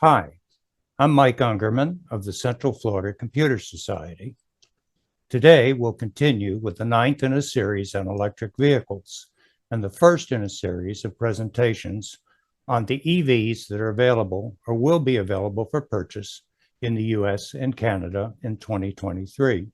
Hi, I'm Mike Ungerman of the Central Florida Computer Society. Today, we'll continue with the ninth in a series on electric vehicles and the first in a series of presentations on the EVs that are available or will be available for purchase in the US and Canada in 2023.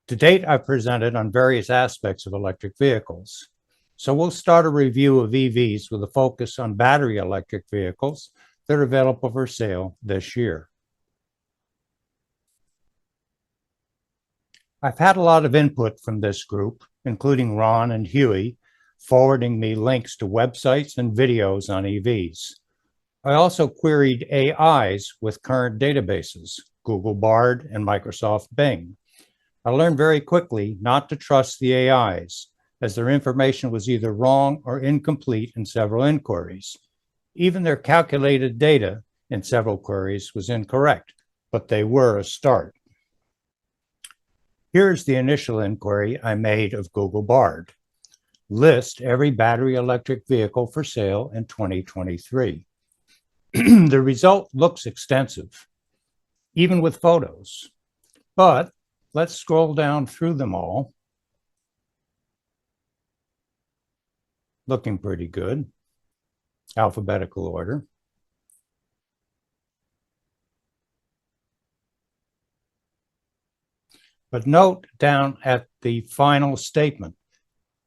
To date, I've presented on various aspects of electric vehicles. So we'll start a review of EVs with a focus on battery electric vehicles that are available for sale this year. I've had a lot of input from this group, including Ron and Huey, forwarding me links to websites and videos on EVs. I also queried AIs with current databases, Google Bard and Microsoft Bing. I learned very quickly not to trust the AIs, as their information was either wrong or incomplete in several inquiries. Even their calculated data in several queries was incorrect, but they were a start. Here's the initial inquiry I made of Google Bard. List every battery electric vehicle for sale in 2023. The result looks extensive, even with photos. But let's scroll down through them all. Looking pretty good. Alphabetical order. But note down at the final statement,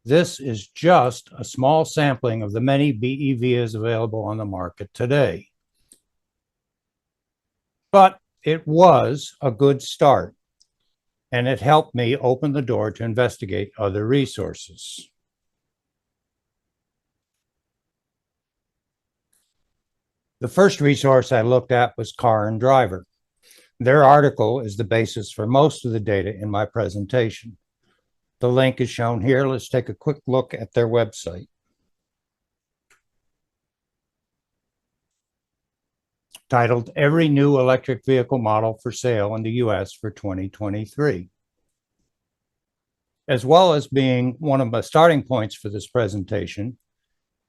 this is just a small sampling of the many BEVs available on the market today. But it was a good start, and it helped me open the door to investigate other resources. The first resource I looked at was Car and Driver. Their article is the basis for most of the data in my presentation. The link is shown here. Let's take a quick look at their website. Titled Every New Electric Vehicle Model for Sale in the US for 2023. As well as being one of my starting points for this presentation,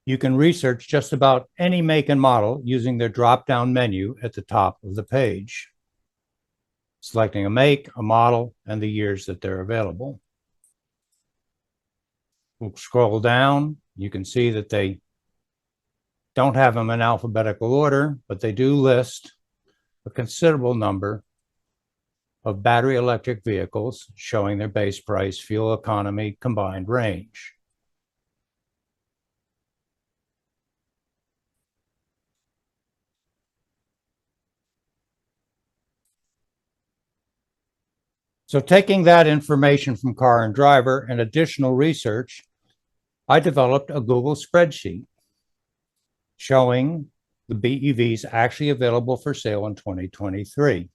you can research just about any make and model using their drop-down menu at the top of the page, selecting a make, a model, and the years that they're available. We'll scroll down. You can see that they don't have them in alphabetical order, but they do list a considerable number of battery electric vehicles showing their base price, fuel economy, combined range. So taking that information from Car and Driver and additional research, I developed a Google spreadsheet showing the BEVs actually available for sale in 2023.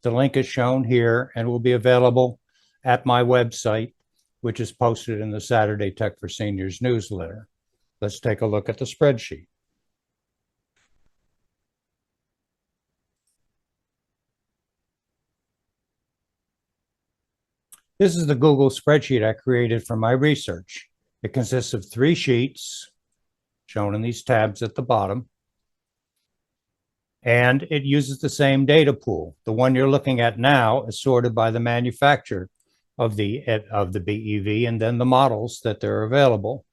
The link is shown here and will be available at my website, which is posted in the Saturday Tech for Seniors newsletter. Let's take a look at the spreadsheet. This is the Google spreadsheet I created for my research. It consists of 3 sheets shown in these tabs at the bottom. And it uses the same data pool. The one you're looking at now is sorted by the manufacturer of the BEV and then the models that are available.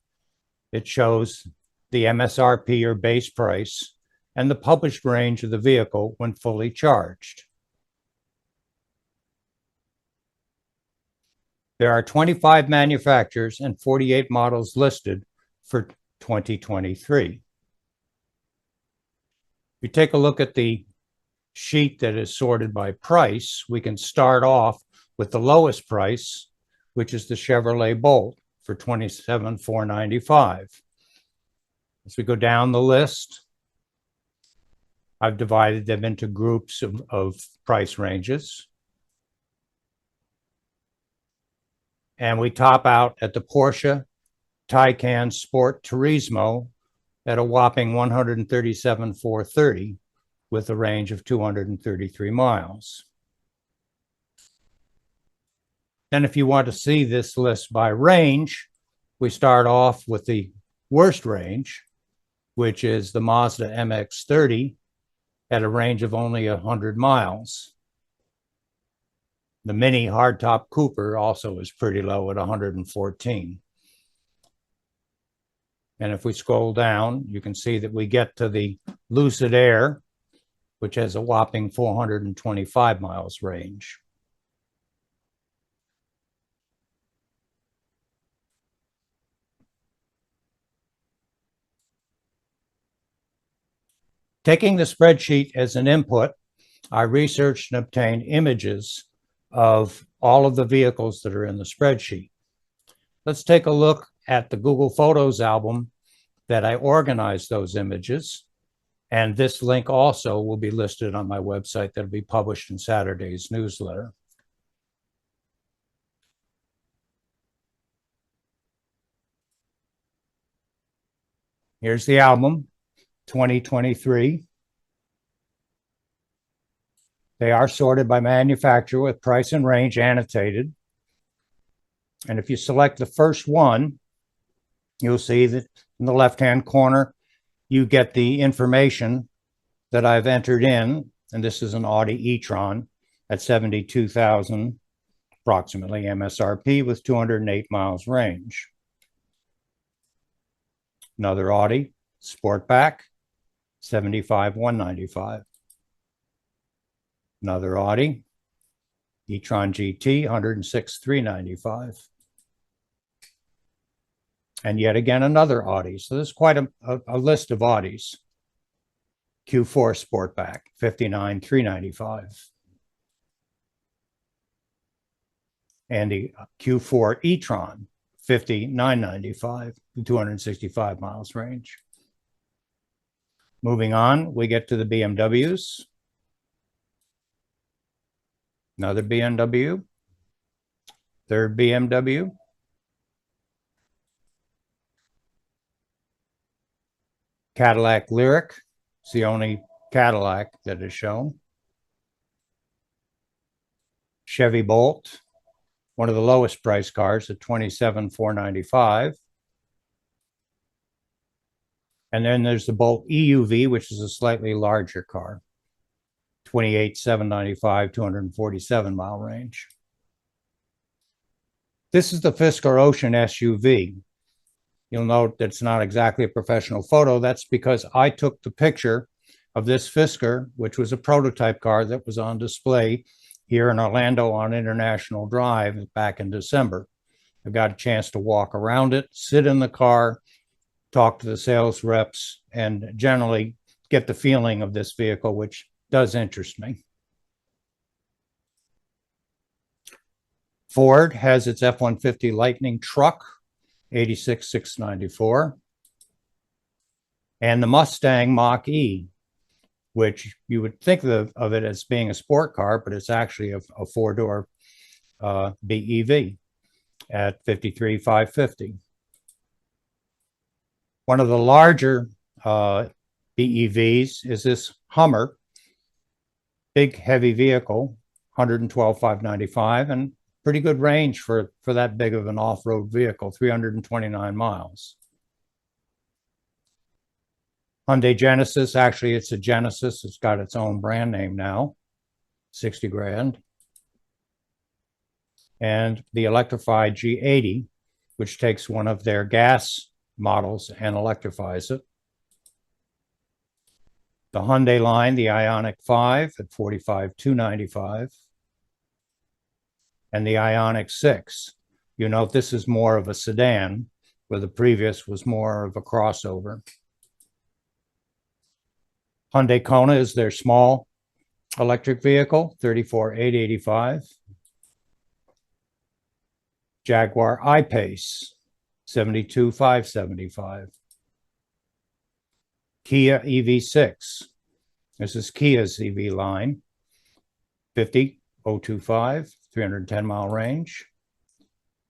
It shows the MSRP or base price and the published range of the vehicle when fully charged. There are 25 manufacturers and 48 models listed for 2023. If you take a look at the sheet that is sorted by price, we can start off with the lowest price, which is the Chevrolet Bolt for $27,495. As we go down the list, I've divided them into groups of price ranges. And we top out at the Porsche Taycan Sport Turismo at a whopping $137,430 with a range of 233 miles. Then if you want to see this list by range, we start off with the worst range, which is the Mazda MX-30 at a range of only 100 miles. The Mini hardtop Cooper also is pretty low at 114. And if we scroll down, you can see that we get to the Lucid Air, which has a whopping 425 miles range. Taking the spreadsheet as an input, I researched and obtained images of all of the vehicles that are in the spreadsheet. Let's take a look at the Google Photos album that I organized those images. And this link also will be listed on my website that'll be published in Saturday's newsletter. Here's the album, 2023. They are sorted by manufacturer with price and range annotated. And if you select the first one, you'll see that in the left-hand corner, you get the information that I've entered in. And this is an Audi e-tron at 72,000, approximately MSRP with 208 miles range. Another Audi Sportback, 75,195. Another Audi e-tron GT, 106,395. And yet again, another Audi. So there's quite a list of Audis. Q4 Sportback, 59,395. And the Q4 e-tron, 59,995, 265 miles range. Moving on, we get to the BMWs. Another BMW. Third BMW. Cadillac Lyric. It's the only Cadillac that is shown. Chevy Bolt, one of the lowest price cars at $27,495. And then there's the Bolt EUV, which is a slightly larger car, $28,795, 247 mile range. This is the Fisker Ocean SUV. You'll note that it's not exactly a professional photo. That's because I took the picture of this Fisker, which was a prototype car that was on display here in Orlando on International Drive back in December. I got a chance to walk around it, sit in the car, talk to the sales reps, and generally get the feeling of this vehicle, which does interest me. Ford has its F-150 Lightning truck, 86,694. And the Mustang Mach-E, which you would think of it as being a sport car, but it's actually a four-door BEV at 53,550. One of the larger BEVs is this Hummer, big heavy vehicle, 112,595, and pretty good range for that big of an off-road vehicle, 329 miles. Hyundai Genesis, actually it's a Genesis, it's got its own brand name now, 60 grand. And the electrified G80, which takes one of their gas models and electrifies it. The Hyundai line, the Ioniq 5 at 45,295. And the Ioniq 6. You note this is more of a sedan, where the previous was more of a crossover. Hyundai Kona is their small electric vehicle, 34,885. Jaguar I-Pace, 72,575. Kia EV6. This is Kia's EV line, 50,025, 310 mile range.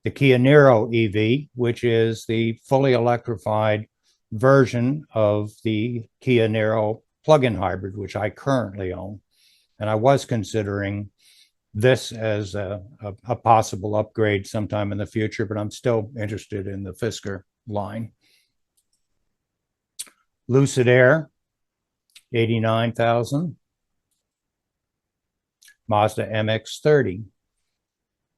The Kia Niro EV, which is the fully electrified version of the Kia Niro plug-in hybrid, which I currently own. And I was considering this as a possible upgrade sometime in the future, but I'm still interested in the Fisker line. Lucid Air, 89,000. Mazda MX-30,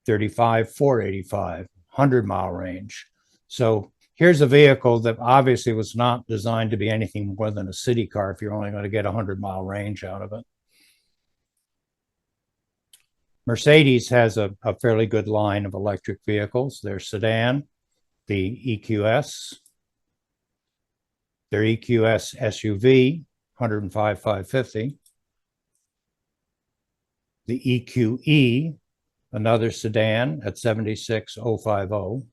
35,485, 100-mile range. So here's a vehicle that obviously was not designed to be anything more than a city car if you're only going to get a 100-mile range out of it. Mercedes has a fairly good line of electric vehicles. Their sedan, the EQS, their EQS SUV, 105,550. The EQE, another sedan at 76,050.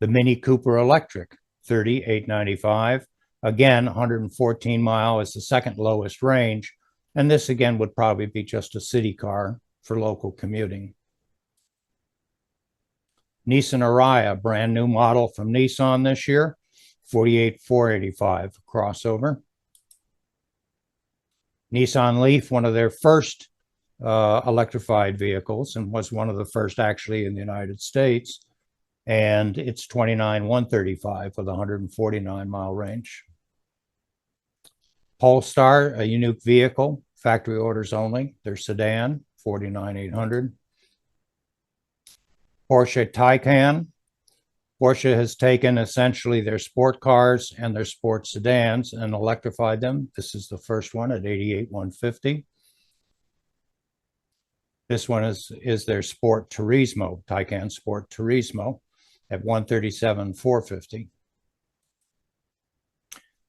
The Mini Cooper Electric, 30,895. Again, 114 mile is the second lowest range. And this again would probably be just a city car for local commuting. Nissan Ariya, brand new model from Nissan this year, 48,485 crossover. Nissan Leaf, one of their first electrified vehicles, and was one of the first actually in the United States. And it's 29,135 with a 149-mile range. Polestar, a unique vehicle, factory orders only. Their sedan, 49,800. Porsche Taycan. Porsche has taken essentially their sport cars and their sport sedans and electrified them. This is the first one at 88,150. This one is their Sport Turismo, Taycan Sport Turismo, at 137,450.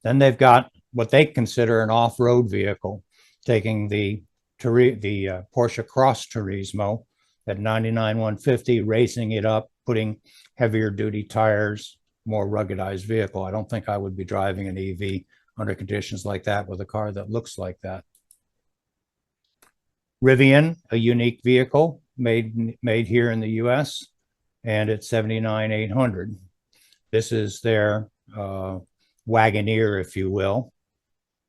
Then they've got what they consider an off-road vehicle, taking the Porsche Cross Turismo at 99,150, raising it up, putting heavier duty tires, more ruggedized vehicle. I don't think I would be driving an EV under conditions like that with a car that looks like that. Rivian, a unique vehicle made here in the US, and it's 79,800. This is their Wagoneer, if you will,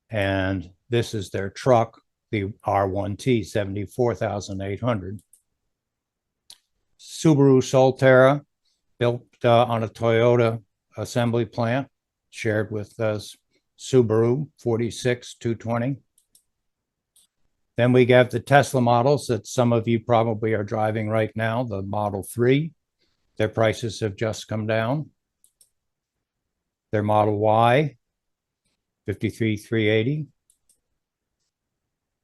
and this is their truck, the R1T, 74,800. Subaru Solterra, built on a Toyota assembly plant, shared with Subaru, 46,220. Then we have the Tesla models that some of you probably are driving right now, the Model 3. Their prices have just come down. Their Model Y, 53,380.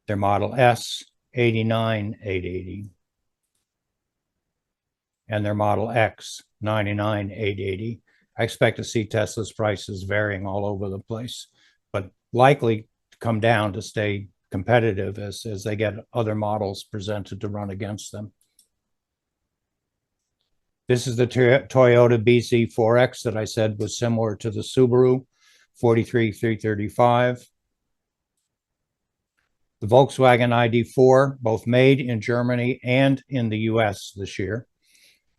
Their Model S, 89,880. And their Model X, 99,880. I expect to see Tesla's prices varying all over the place, but likely to come down to stay competitive as they get other models presented to run against them. This is the Toyota BZ4X that I said was similar to the Subaru, 43,335. The Volkswagen ID4, both made in Germany and in the US this year,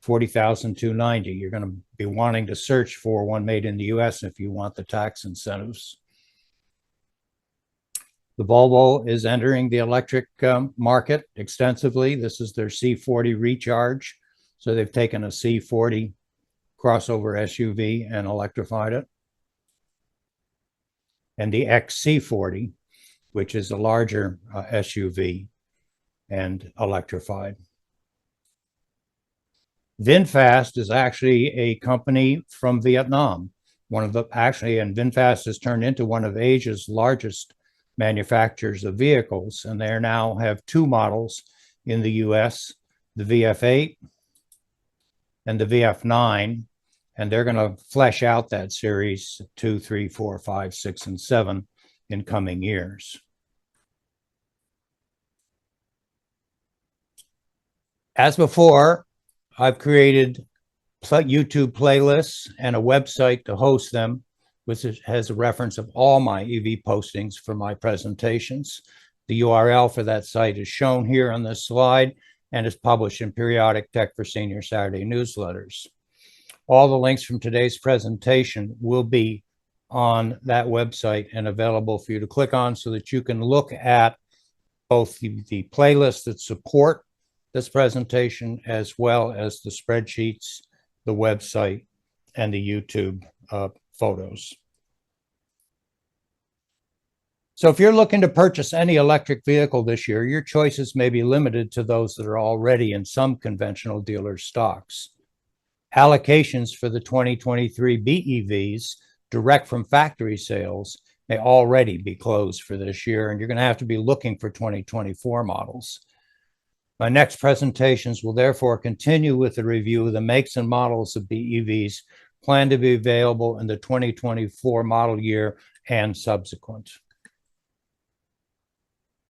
40,290. You're going to be wanting to search for one made in the US if you want the tax incentives. The Volvo is entering the electric market extensively. This is their C40 Recharge. So they've taken a C40 crossover SUV and electrified it. And the XC40, which is a larger SUV and electrified. VinFast is actually a company from Vietnam. And VinFast has turned into one of Asia's largest manufacturers of vehicles, and they now have two models in the US, the VF8 and the VF9, and they're going to flesh out that series 2, 3, 4, 5, 6, and 7 in coming years. As before, I've created YouTube playlists and a website to host them, which has a reference of all my EV postings for my presentations. The URL for that site is shown here on this slide and is published in periodic Tech for Senior Saturday newsletters. All the links from today's presentation will be on that website and available for you to click on so that you can look at both the playlists that support this presentation as well as the spreadsheets, the website, and the YouTube photos. So if you're looking to purchase any electric vehicle this year, your choices may be limited to those that are already in some conventional dealer stocks. Allocations for the 2023 BEVs direct from factory sales may already be closed for this year, and you're going to have to be looking for 2024 models. My next presentations will therefore continue with the review of the makes and models of BEVs planned to be available in the 2024 model year and subsequent.